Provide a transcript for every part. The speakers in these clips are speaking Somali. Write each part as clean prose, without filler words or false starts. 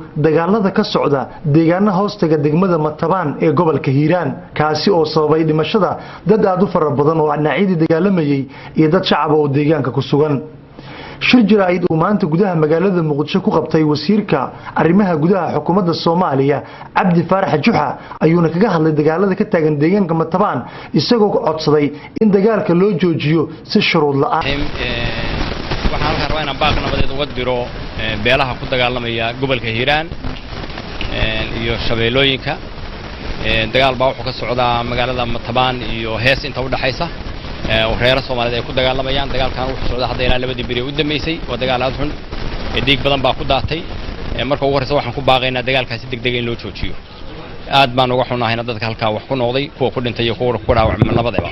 dagaalada ka socda deegaanaha hoostaga degmada Matabaan ee gobolka Hiiraan kaasi oo sababay dhimashada dad aad u fara badan oo dhinacyadii dagaalamayay iyo dad shacab oo deegaanka ku sugan. shir jiraa'id uu maanta gudaha magaalada Muqdisho ku qabtay wasiirka arrimaha gudaha xukuumadda Soomaaliya Cabdi Faarax Juxa ayuuna kaga hadlay dagaalada ka taagan deegaanka Matabaan isagoo codsaday in dagaalka loo joojiyo si shuruud la'aan. waxaan halkaan rabaa inaan baaq nabadeed uga diro beelaha ku dagaalamaya gobolka Hiiraan iyo shabeelooyinka dagaal baa wuxuu ka socdaa magaalada Matabaan iyo hees inta u dhaxaysa reer Soomaaliyeed ay ku dagaalamayaan dagaalkan wuxuu socdaa hadda ilaa labadii biri u dhameysay oo dagaal aad xun dhiig badan baa ku daatay marka ugu horeysa waxaan ku baaqaynaa dagaalkaasi degdeg in loo joojiyo aad baan uga xunahay dadka halka wax ku noqday kuwa ku dhintay iyo kuwa ku dhaawacmay nabadaba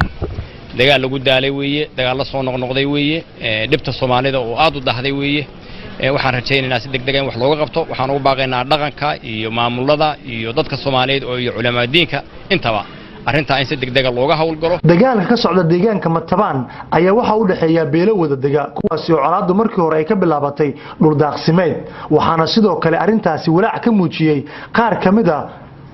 dagaal lagu daalay weeye dagaal la soo noqnoqday weeye dhibta Soomaalida oo aad u dahday weeye waxaan rajaynaynaa si degdeg ah wax looga qabto waxaan ugu baaqaynaa dhaqanka iyo maamulada iyo dadka Soomaaliyeed oo iyo culimada diinka intaba arinta in si degdeg ah looga hawl galo. dagaalka ka socda deegaanka Matabaan ayaa waxa u dhaxeeya beelo wada dega kuwaas oo colaadu markii hore ay ka bilaabatay dhul daaqsimeed waxaana sidoo kale arintaasi walaac ka muujiyay qaar kamid ah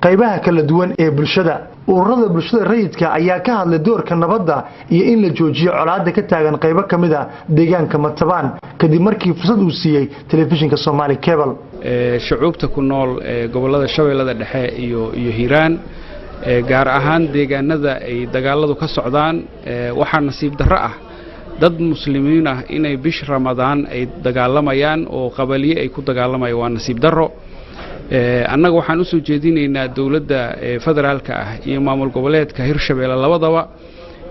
qaybaha kala duwan ee bulshada. ururada bulshada rayidka ayaa ka hadlay doorka nabadda iyo in la joojiyo colaadda ka taagan qaybo kamid ah deegaanka Matabaan kadib markii fursad uu siiyay telefishinka Somali Cable. shucuubta ku nool gobolada Shabeellada Dhexe iyo Hiiraan gaar ahaan deegaanada ay dagaaladu ka socdaan waxa nasiib darro ah dad muslimiin ah inay bish Ramadaan ay dagaalamayaan oo qabaliye ay ku dagaalamayaan waa nasiib darro. annaga waxaan u soo jeedinaynaa dawladda federaalka ah iyo maamul goboleedka Hirshabeelle labadaba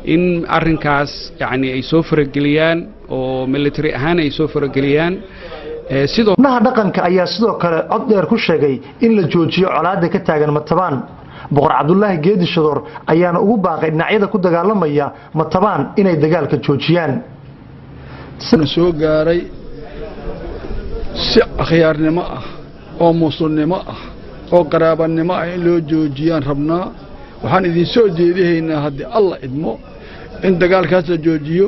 in arrinkaas yaani ay soo farageliyaan oo military ahaan ay soo farageliyaan sidoo dhaqanka ayaa sidoo kale cod dheer ku sheegay in la joojiyo colaadda ka taagan Matabaan. boqor Cabdullaahi Geedi Shadoor ayaana ugu baaqay dhinacyada ku dagaalamaya Matabaan inay dagaalka joojiyaan. soo gaaray si khiyaarnimo ah oo muslimnimo ah oo qaraabanimo ah in loo joojiyaan rabnaa waxaan idin soo jeedihaynaa haddii Allah idmo in dagaalkaas la joojiyo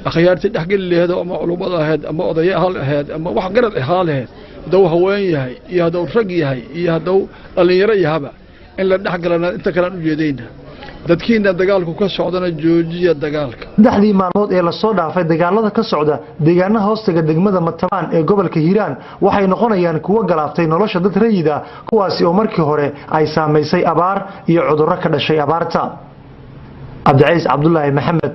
akhyaarta dhaxgal leedo ama culumada ahayd ama odayaha ahayd ama wax garad ahaaleed daw haween yahay iyo daw rag yahay iyo daw dhalinyaro yahaba in la dhaxgalana inta kale u jeedayna dadkiina dagaalku ka socdana joojiya dagaalka. daxdii maalmood ee la soo dhaafay dagaalada ka socda deegaanaha hoostaga degmada Matabaan ee gobolka Hiiraan waxay noqonayaan kuwa galaaftay nolosha dad rayida kuwaasi oo markii hore ay saameysay abaar iyo cudurro ka dhashay abaarta. Cabdi Cabdullaahi Maxamed